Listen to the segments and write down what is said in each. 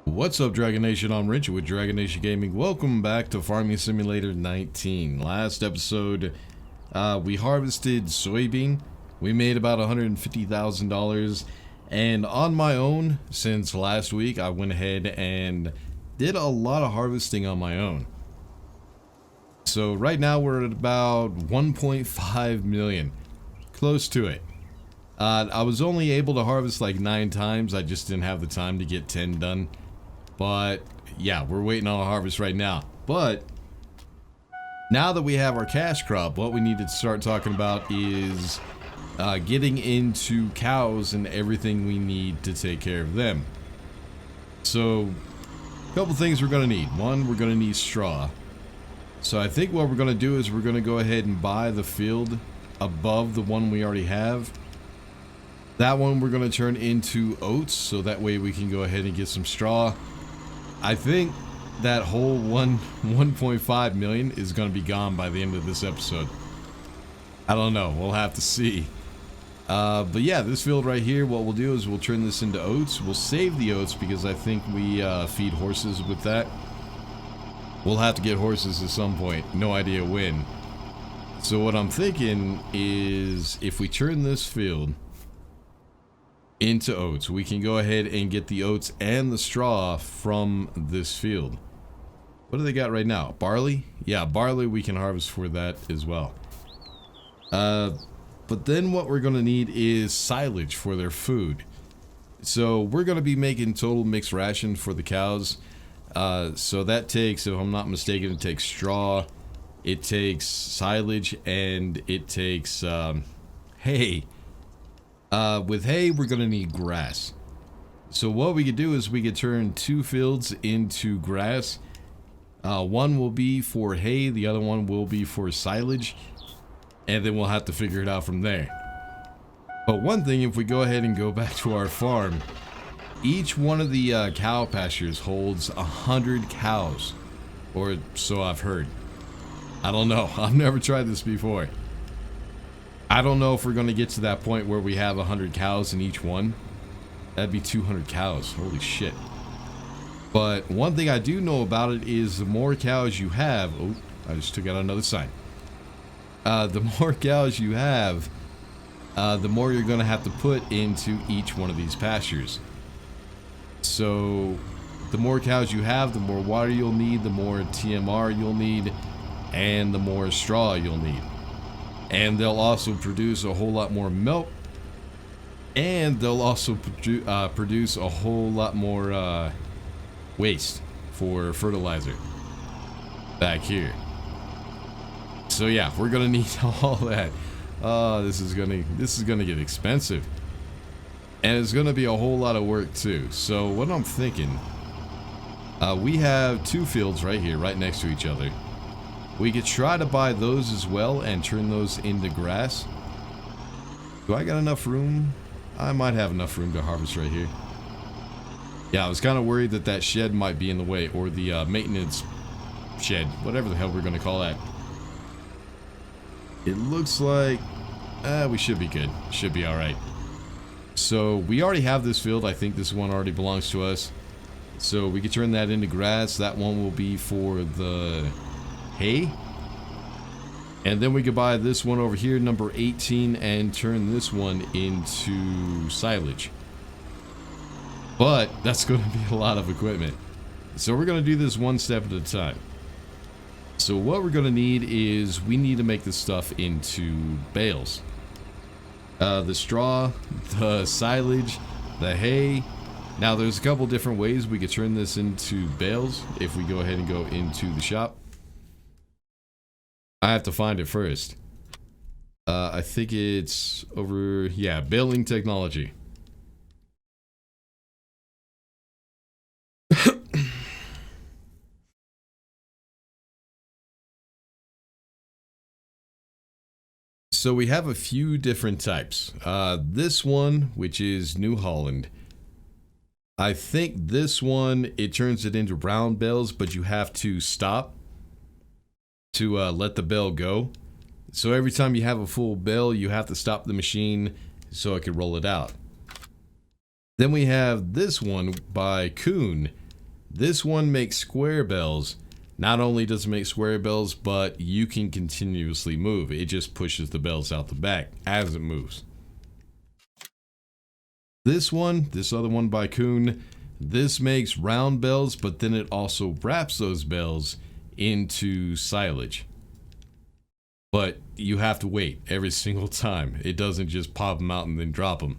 What's up, Dragon Nation? I'm Richard with Dragon Nation Gaming. Welcome back to Farming Simulator 19. Last episode, we harvested soybean. We made about $150,000, and on my own, since last week, I went ahead and did a lot of harvesting on my own. So right now we're at about 1.5 million, close to it. I was only able to harvest like 9 times. I just didn't have the time to get 10 done. But yeah, we're waiting on a harvest right now. But now that we have our cash crop, what we need to start talking about is getting into cows and everything we need to take care of them. So a couple things we're going to need. One, we're going to need straw. So I think what we're going to do is we're going to go ahead and buy the field above the one we already have. That one we're going to turn into oats, so that way we can go ahead and get some straw. I think that whole 1.5 million is going to be gone by the end of this episode. I don't know. We'll have to see. But yeah, this field right here, what we'll do is we'll turn this into oats. We'll save the oats because I think we feed horses with that. We'll have to get horses at some point. No idea when. So what I'm thinking is if we turn this field into oats, we can go ahead and get the oats and the straw from this field. What do they got right now? Barley? Yeah, barley we can harvest for that as well. But then what we're going to need is silage for their food. So we're going to be making total mixed ration for the cows. So that takes, if I'm not mistaken, it takes straw, it takes silage, and it takes hay. With hay, we're going to need grass. So what we could do is we could turn 2 fields into grass. One will be for hay, the other one will be for silage. And then we'll have to figure it out from there. But one thing, if we go ahead and go back to our farm, each one of the cow pastures holds 100 cows. Or so I've heard. I don't know. I've never tried this before. I don't know if we're going to get to that point where we have 100 cows in each one. That'd be 200 cows. Holy shit. But one thing I do know about it is the more cows you have... Oh, I just took out another sign. The more cows you have, the more you're going to have to put into each one of these pastures. So the more cows you have, the more water you'll need, the more TMR you'll need, and the more straw you'll need. And they'll also produce a whole lot more milk. And they'll also produce a whole lot more waste for fertilizer back here. So yeah, we're gonna need all that. This is gonna get expensive. And it's gonna be a whole lot of work too. So what I'm thinking, we have 2 fields right here, right next to each other. We could try to buy those as well and turn those into grass. Do I got enough room? I might have enough room to harvest right here. Yeah, I was kind of worried that that shed might be in the way, or the maintenance shed, whatever the hell we're going to call that. It looks like we should be good. Should be alright. So we already have this field. I think this one already belongs to us. So we could turn that into grass. That one will be for the hay. And then we could buy this one over here, number 18, and turn this one into silage. But that's going to be a lot of equipment. So we're going to do this one step at a time. So what we're going to need is we need to make this stuff into bales. The straw, the silage, the hay. Now there's a couple different ways we could turn this into bales if we go ahead and go into the shop. I have to find it first. I think it's over, yeah, Baling technology. So we have a few different types. This one, which is New Holland. I think this one, it turns it into round bales, but you have to stop to let the bale go. So every time you have a full bale, you have to stop the machine so it can roll it out. Then we have this one by Kuhn, This one makes square bales. Not only does it make square bales, but you can continuously move. It just pushes the bales out the back as it moves. This other one by Kuhn, this makes round bales, but then it also wraps those bales into silage. But you have to wait every single time. It doesn't just pop them out and then drop them.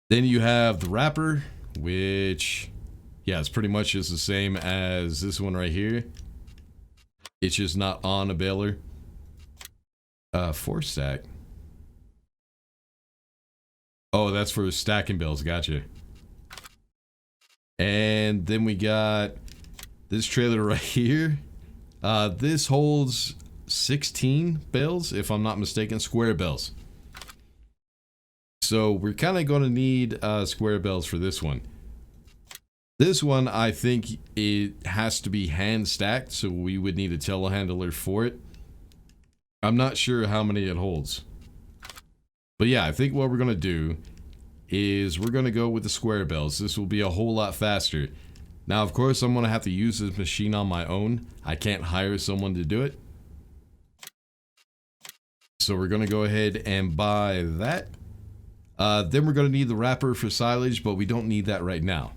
Then you have the wrapper, which, yeah, it's pretty much just the same as this one right here. It's just not on a baler. 4 stack. Oh, that's for stacking bales. Gotcha. And then we got this trailer right here. This holds 16 bales, if I'm not mistaken, square bales. So we're kind of going to need square bales for this one. This one, I think it has to be hand stacked, so we would need a telehandler for it. I'm not sure how many it holds. But yeah, I think what we're going to do is we're going to go with the square bales. This will be a whole lot faster. Now, of course, I'm going to have to use this machine on my own. I can't hire someone to do it. So we're going to go ahead and buy that. Then we're going to need the wrapper for silage, but we don't need that right now.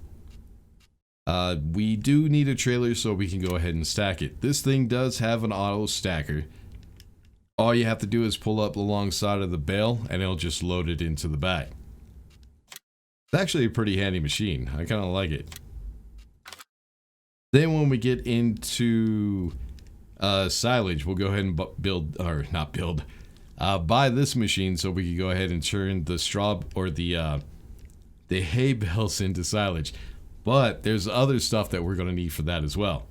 We do need a trailer so we can go ahead and stack it. This thing does have an auto stacker. All you have to do is pull up alongside of the bale and it'll just load it into the back. It's actually a pretty handy machine. I kind of like it. Then when we get into silage, we'll go ahead and buy this machine so we can go ahead and turn the straw or the hay bales into silage. But there's other stuff that we're going to need for that as well.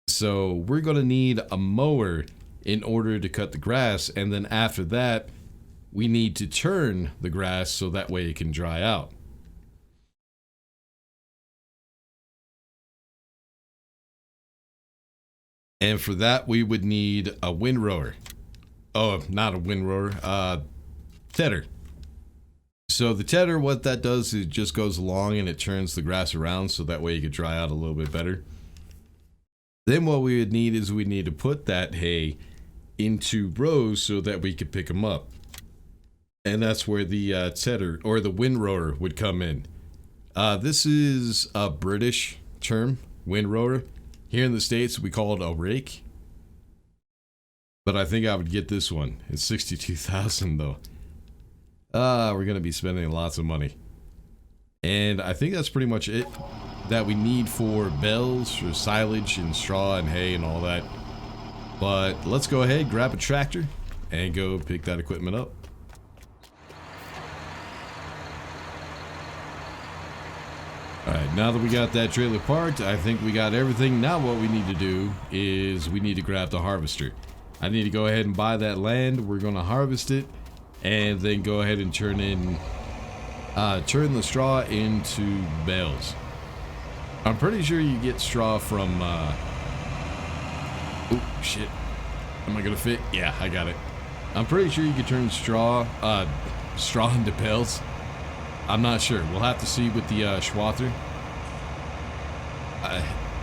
So we're going to need a mower in order to cut the grass, and then after that we need to turn the grass so that way it can dry out. And for that we would need a windrower. Oh, not a windrower, tedder. So the tedder, what that does is it just goes along and it turns the grass around so that way you could dry out a little bit better. Then what we would need is we need to put that hay into rows so that we could pick them up. And that's where the tedder or the windrower would come in. This is a British term, windrower. Here in the States we call it a rake. But I think I would get this one. It's 62,000 though. We're going to be spending lots of money. And I think that's pretty much it that we need for bales, for silage and straw and hay and all that. But let's go ahead, grab a tractor and go pick that equipment up. Alright, now that we got that trailer parked, I think we got everything. Now what we need to do is we need to grab the harvester. I need to go ahead and buy that land. We're going to harvest it and then go ahead and turn the straw into bales. I'm pretty sure you get straw from oh shit, am I gonna fit? Yeah, I got it. I'm pretty sure you can turn straw into bales. I'm not sure. We'll have to see with the Schwather.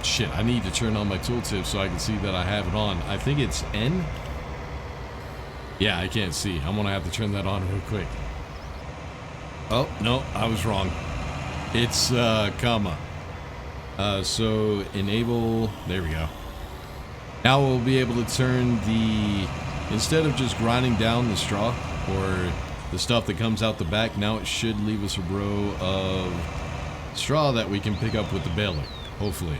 Shit, I need to turn on my tooltip so I can see that I have it on. I think it's N. Yeah, I can't see. I'm gonna have to turn that on real quick. Oh, no, I was wrong. It's comma. So enable, there we go. Now we'll be able to turn instead of just grinding down the straw or the stuff that comes out the back, now it should leave us a row of straw that we can pick up with the baler, hopefully.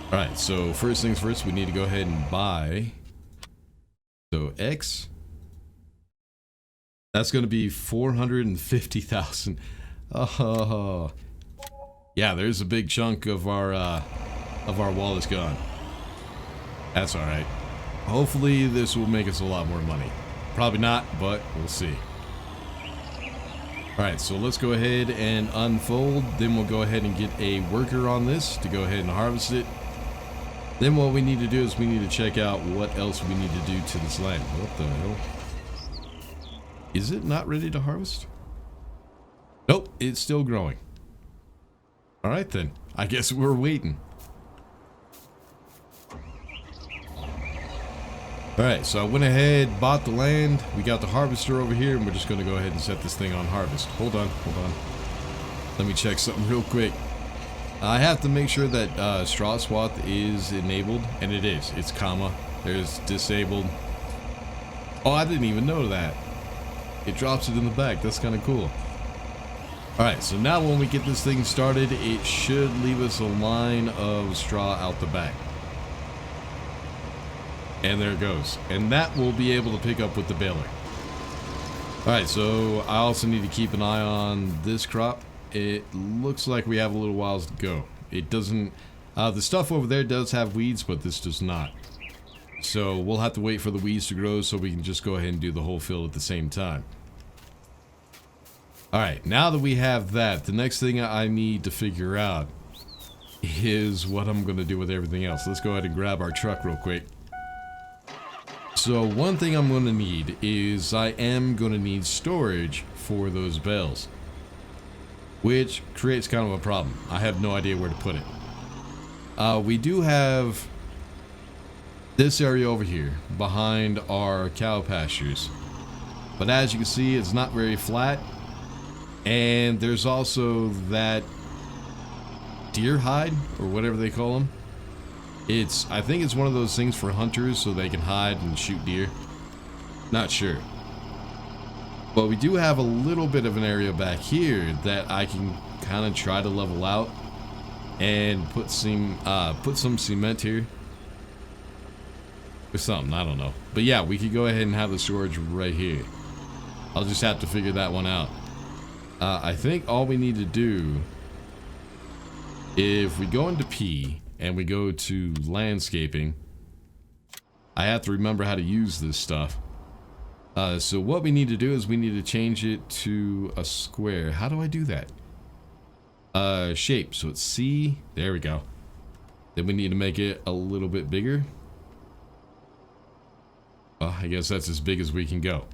Alright, so first things first, we need to go ahead and buy. So X. That's going to be 450,000. Oh, yeah. There's a big chunk of our wall is gone. That's all right. Hopefully, this will make us a lot more money. Probably not, but we'll see. All right, so let's go ahead and unfold. Then we'll go ahead and get a worker on this to go ahead and harvest it. Then what we need to do is we need to check out what else we need to do to this land. What the hell? Is it not ready to harvest? Nope, it's still growing. All right then. I guess we're waiting. All right, so I went ahead, bought the land. We got the harvester over here, and we're just going to go ahead and set this thing on harvest. Hold on. Let me check something real quick. I have to make sure that straw swath is enabled, and it is. It's comma. There's disabled. Oh, I didn't even know that. It drops it in the back. That's kind of cool. All right, so now when we get this thing started, it should leave us a line of straw out the back. And there it goes. And that will be able to pick up with the baler. Alright, so I also need to keep an eye on this crop. It looks like we have a little while to go. It doesn't... the stuff over there does have weeds, but this does not. So we'll have to wait for the weeds to grow so we can just go ahead and do the whole field at the same time. Alright, now that we have that, the next thing I need to figure out is what I'm going to do with everything else. Let's go ahead and grab our truck real quick. So one thing I'm going to need is I am going to need storage for those bales, which creates kind of a problem. I have no idea where to put it. We do have this area over here behind our cow pastures, but as you can see, it's not very flat, and there's also that deer hide or whatever they call them. I think it's one of those things for hunters so they can hide and shoot deer. Not sure. But we do have a little bit of an area back here that I can kind of try to level out and put some cement here. Or something, I don't know. But yeah, we could go ahead and have the storage right here. I'll just have to figure that one out. I think all we need to do, if we go into P and we go to landscaping, I have to remember how to use this stuff. So what we need to do is we need to change it to a square. How do I do that? Shape. So it's C. There we go. Then we need to make it a little bit bigger. I guess that's as big as we can go.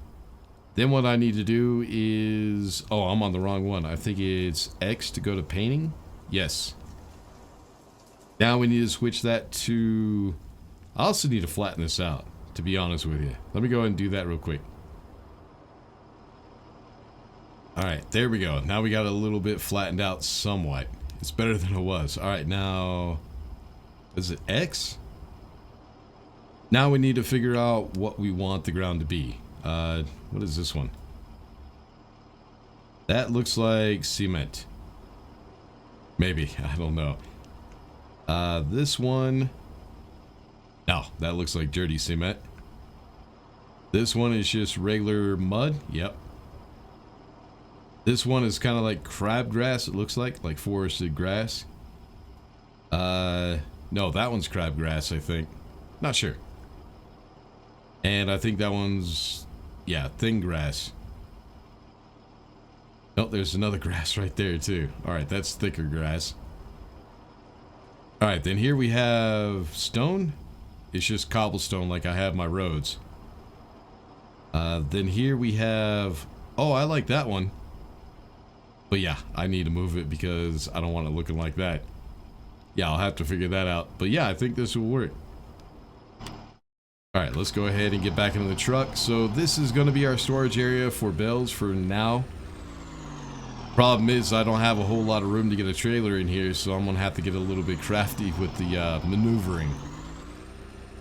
Then what I need to do is... Oh, I'm on the wrong one. I think it's X to go to painting. Yes. Now we need to switch that to... I also need to flatten this out, to be honest with you. Let me go ahead and do that real quick. Alright, there we go. Now we got a little bit flattened out somewhat. It's better than it was. Alright, now... Is it X? Now we need to figure out what we want the ground to be. What is this one? That looks like cement. Maybe, I don't know. This one... No, that looks like dirty cement. This one is just regular mud. Yep. This one is kind of like crabgrass, it looks like forested grass. No, that one's crabgrass, I think. Not sure. And I think that one's... Yeah, thin grass. Oh, there's another grass right there, too. Alright, that's thicker grass. Alright, then here we have stone. It's just cobblestone like I have my roads. Then here we have... Oh, I like that one. But yeah, I need to move it because I don't want it looking like that. Yeah, I'll have to figure that out. But yeah, I think this will work. Alright, let's go ahead and get back into the truck. So this is going to be our storage area for Bales for now. Problem is I don't have a whole lot of room to get a trailer in here, so I'm going to have to get a little bit crafty with the maneuvering.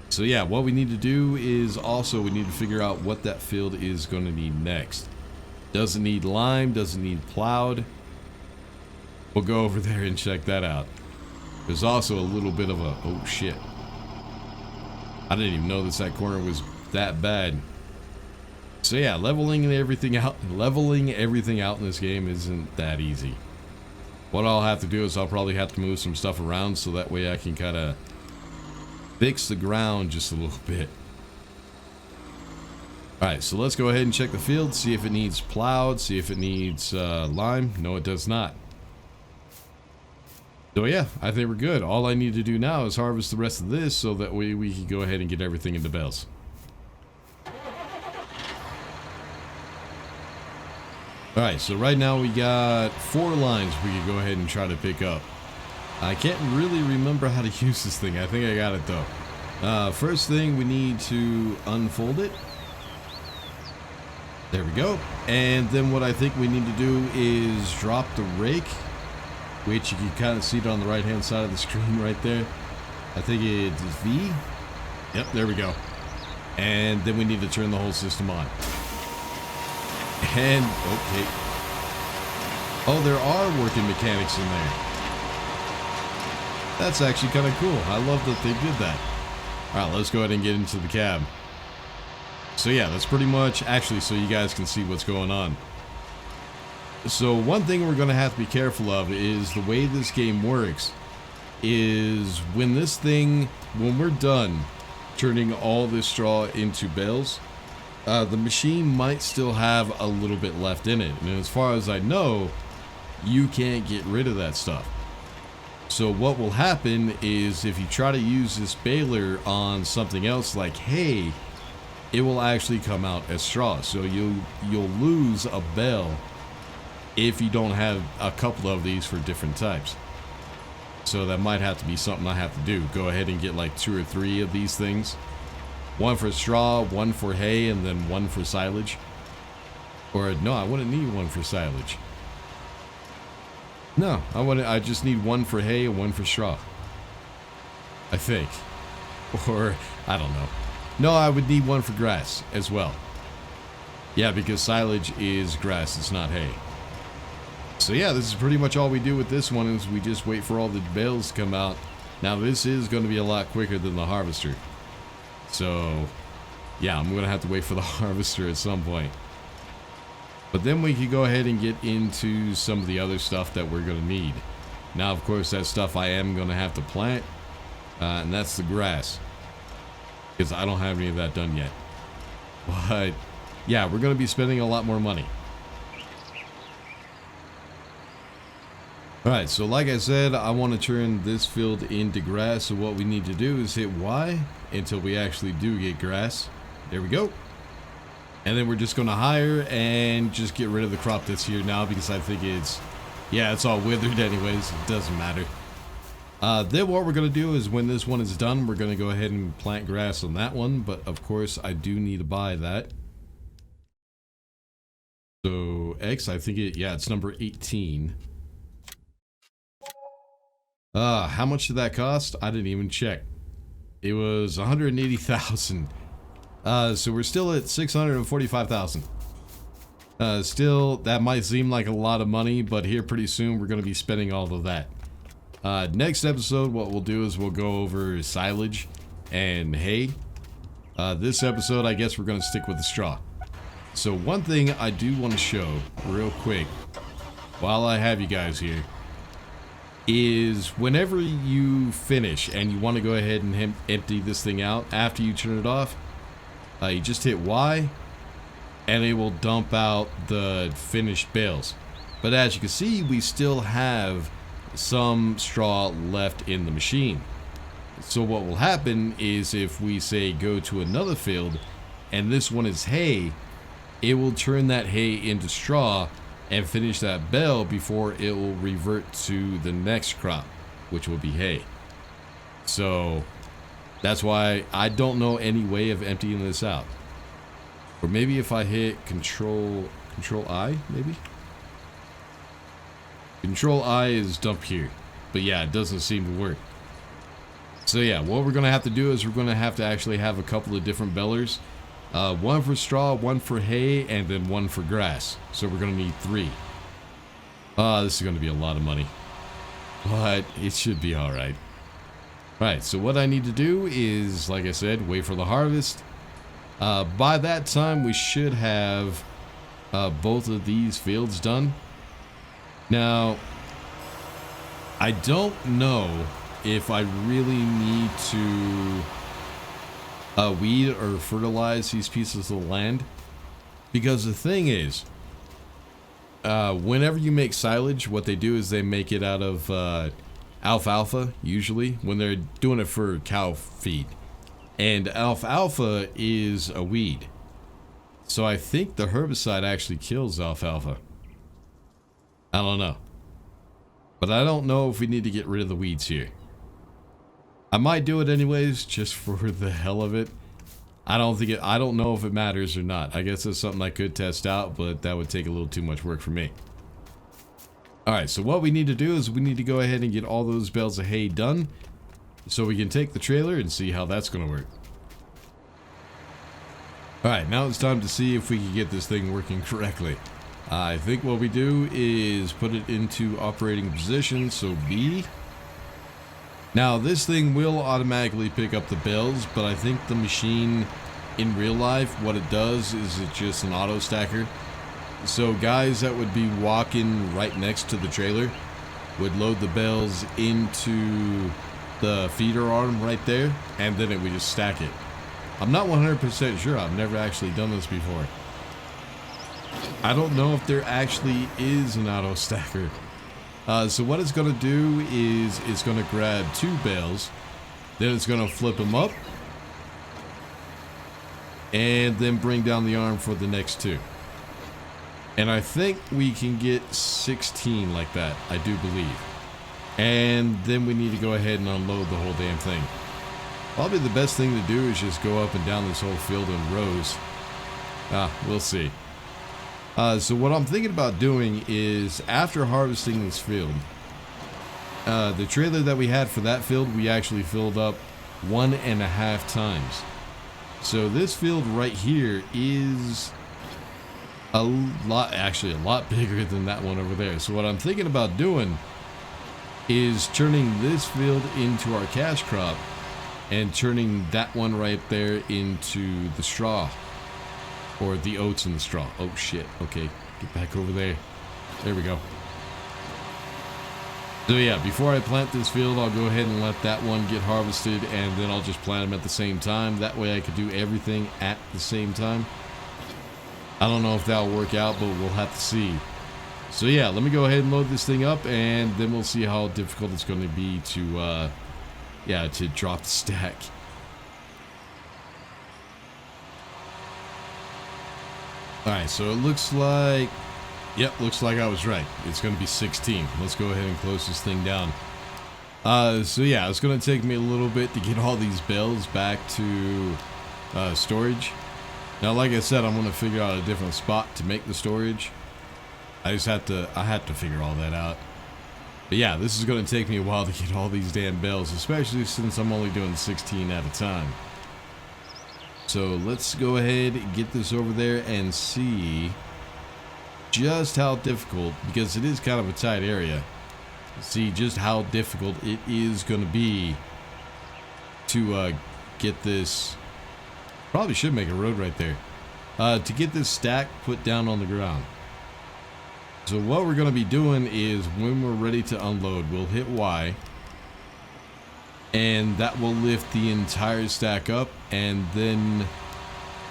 So yeah, what we need to do is also we need to figure out what that field is going to need next. Does it need lime? Does it need plowed? We'll go over there and check that out. There's also a little bit of a... Oh shit. I didn't even know that corner was that bad. So yeah, leveling everything out in this game isn't that easy. What I'll have to do is I'll probably have to move some stuff around so that way I can kind of fix the ground just a little bit. Alright, so let's go ahead and check the field, see if it needs plowed, see if it needs lime. No, it does not. So yeah, I think we're good. All I need to do now is harvest the rest of this so that way we can go ahead and get everything into bales. Alright, so right now we got 4 lines we could go ahead and try to pick up. I can't really remember how to use this thing. I think I got it though. First thing, we need to unfold it. There we go. And then what I think we need to do is drop the rake, which you can kind of see it on the right hand side of the screen right there. I think it's V. Yep, there we go. And then we need to turn the whole system on. And, okay. Oh, there are working mechanics in there. That's actually kind of cool. I love that they did that. All right, let's go ahead and get into the cab. So yeah, that's pretty much, actually, so you guys can see what's going on. So one thing we're going to have to be careful of is the way this game works is when we're done turning all this straw into bales, the machine might still have a little bit left in it. And as far as I know, you can't get rid of that stuff. So what will happen is if you try to use this baler on something else like hay, it will actually come out as straw. So you'll lose a bale if you don't have a couple of these for different types. So that might have to be something I have to do. Go ahead and get like 2 or 3 of these things. One for straw, one for hay, and then one for silage. Or no, I wouldn't need one for silage. No, I just need one for hay and one for straw. I think. Or, I don't know. No, I would need one for grass as well. Yeah, because silage is grass, it's not hay. So yeah, this is pretty much all we do with this one is we just wait for all the bales to come out. Now this is going to be a lot quicker than the harvester. So yeah, I'm going to have to wait for the harvester at some point. But then we can go ahead and get into some of the other stuff that we're going to need. Now, of course, that stuff I am going to have to plant. And that's the grass. Because I don't have any of that done yet. But yeah, we're going to be spending a lot more money. Alright, so like I said, I want to turn this field into grass. So what we need to do is hit Y until we actually do get grass. There we go. And then we're just going to hire and just get rid of the crop that's here now because I think it's all withered anyways. It doesn't matter. Then what we're going to do is when this one is done, we're going to go ahead and plant grass on that one. But of course, I do need to buy that. So X, I think it's number 18. How much did that cost? I didn't even check. It was 180,000. So we're still at 645,000. Still, that might seem like a lot of money, but here pretty soon we're going to be spending all of that. Next episode, what we'll do is we'll go over silage and hay. This episode, I guess we're going to stick with the straw. So one thing I do want to show real quick while I have you guys here is whenever you finish and you want to go ahead and empty this thing out after you turn it off, you just hit Y and it will dump out the finished bales. But as you can see, we still have some straw left in the machine. So what will happen is if we say go to another field and this one is hay, it will turn that hay into straw and finish that bale before it will revert to the next crop, which will be hay. So that's why I don't know any way of emptying this out. Or maybe if I hit Control I, maybe? Control I is dump here. But yeah, it doesn't seem to work. So yeah, what we're going to have to do is we're going to have to actually have a couple of different balers. One for straw, one for hay, and then one for grass. So we're going to need 3. This is going to be a lot of money. But it should be alright. Right, so what I need to do is, like I said, wait for the harvest. By that time, we should have both of these fields done. Now, I don't know if I really need to weed or fertilize these pieces of land, because the thing is, whenever you make silage, what they do is they make it out of alfalfa, usually when they're doing it for cow feed, and alfalfa is a weed, so I think the herbicide actually kills alfalfa. I don't know. But I don't know if we need to get rid of the weeds here. I might do it anyways, just for the hell of it. I don't know if it matters or not. I guess that's something I could test out, but that would take a little too much work for me. Alright, so what we need to do is we need to go ahead and get all those bales of hay done, so we can take the trailer and see how that's going to work. Alright, now it's time to see if we can get this thing working correctly. I think what we do is put it into operating position, so B. Now this thing will automatically pick up the bales, but I think the machine in real life, what it does is it's just an auto stacker. So guys that would be walking right next to the trailer would load the bales into the feeder arm right there, and then it would just stack it. I'm not 100% sure. I've never actually done this before. I don't know if there actually is an auto stacker. So what it's going to do is it's going to grab 2 bales, then it's going to flip them up, and then bring down the arm for the next 2. And I think we can get 16 like that, I do believe. And then we need to go ahead and unload the whole damn thing. Probably the best thing to do is just go up and down this whole field in rows. We'll see. So what I'm thinking about doing is, after harvesting this field, the trailer that we had for that field, we actually filled up 1.5 times. So this field right here is a lot bigger than that one over there. So what I'm thinking about doing is turning this field into our cash crop and turning that one right there into the straw, or the oats in the straw. Oh shit, okay, get back over there. There we go. So yeah, before I plant this field, I'll go ahead and let that one get harvested, and then I'll just plant them at the same time. That way I could do everything at the same time. I don't know if that'll work out, but we'll have to see. So yeah, let me go ahead and load this thing up, and then we'll see how difficult it's going to be to to drop the stack. Alright, so it looks like, yep, looks like I was right. It's going to be 16. Let's go ahead and close this thing down. So yeah, it's going to take me a little bit to get all these bales back to storage. Now, like I said, I'm going to figure out a different spot to make the storage. I had to figure all that out. But yeah, this is going to take me a while to get all these damn bales, especially since I'm only doing 16 at a time. So let's go ahead and get this over there and see just how difficult, because it is kind of a tight area, see just how difficult it is going to be to get this. Probably should make a road right there to get this stack put down on the ground. So what we're going to be doing is, when we're ready to unload, we'll hit Y, and that will lift the entire stack up, and then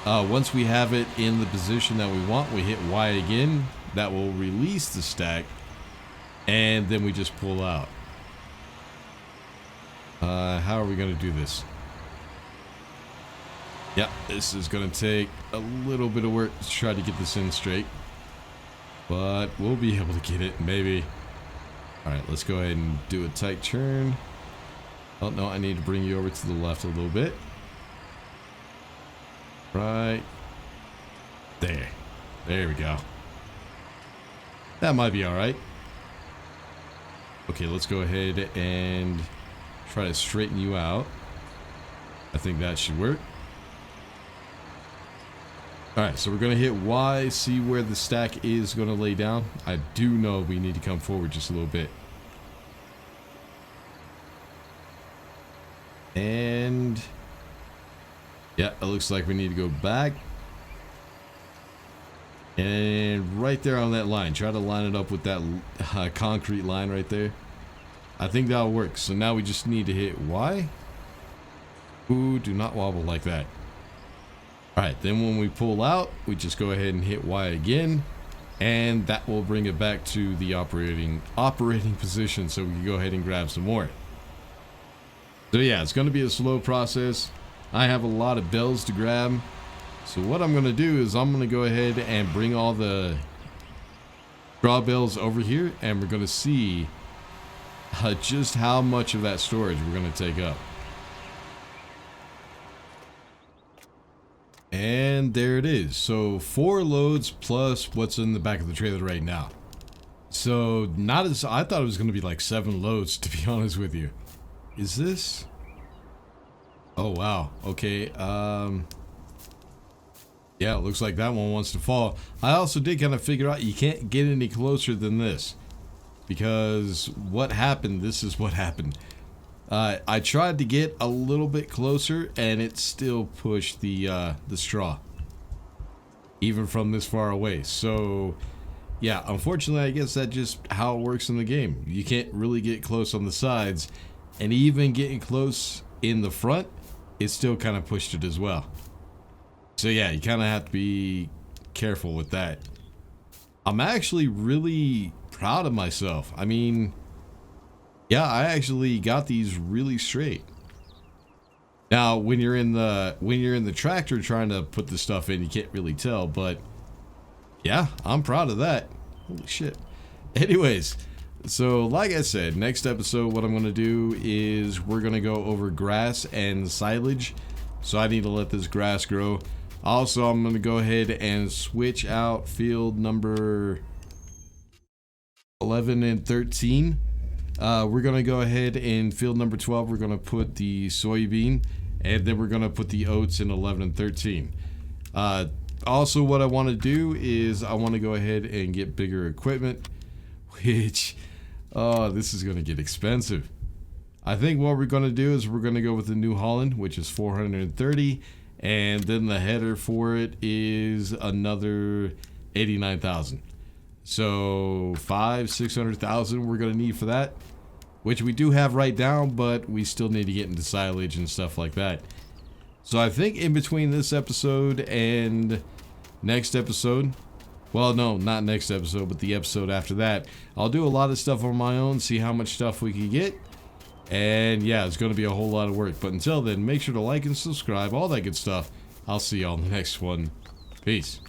once we have it in the position that we want, we hit Y again. That will release the stack, and then we just pull out. How are we going to do this? Yep, this is going to take a little bit of work to try to get this in straight, but we'll be able to get it, maybe. Alright, let's go ahead and do a tight turn. Oh no, I need to bring you over to the left a little bit. Right there. There we go. That might be alright. Okay, let's go ahead and try to straighten you out. I think that should work. Alright, so we're going to hit Y, see where the stack is going to lay down. I do know we need to come forward just a little bit. And yeah, it looks like we need to go back. And right there on that line, try to line it up with that concrete line right there. I think that'll work. So now we just need to hit Y. Ooh, do not wobble like that. Alright, then when we pull out, we just go ahead and hit Y again, and that will bring it back to the operating position, so we can go ahead and grab some more. So yeah, it's going to be a slow process. I have a lot of bells to grab, so what I'm going to do is I'm going to go ahead and bring all the straw bales over here, and we're going to see just how much of that storage we're going to take up. And there it is. So 4 loads plus what's in the back of the trailer right now. So not as I thought it was going to be like 7 loads, to be honest with you. Is this? Oh wow. Okay. Yeah, it looks like that one wants to fall. I also did kind of figure out you can't get any closer than this, because what happened, this is what happened. I tried to get a little bit closer and it still pushed the straw, even from this far away. So yeah, unfortunately, I guess that's just how it works in the game. You can't really get close on the sides, and even getting close in the front, it still kind of pushed it as well. So yeah, you kind of have to be careful with that. I'm actually really proud of myself. I mean, yeah, I actually got these really straight. Now, when you're in the tractor trying to put the stuff in, you can't really tell, but yeah, I'm proud of that. Holy shit. Anyways, so like I said, next episode what I'm going to do is we're going to go over grass and silage. So I need to let this grass grow. Also, I'm going to go ahead and switch out field number 11 and 13. We're going to go ahead in field number 12. We're going to put the soybean, and then we're going to put the oats in 11 and 13. Also, what I want to do is I want to go ahead and get bigger equipment, which, oh, this is going to get expensive. I think what we're going to do is we're going to go with the New Holland, which is 430, and then the header for it is another 89,000. So 600,000 we're going to need for that, which we do have right down, but we still need to get into silage and stuff like that. So I think in between this episode and next episode, well, no, not next episode, but the episode after that, I'll do a lot of stuff on my own, see how much stuff we can get. And yeah, it's going to be a whole lot of work. But until then, make sure to like and subscribe, all that good stuff. I'll see y'all in the next one. Peace.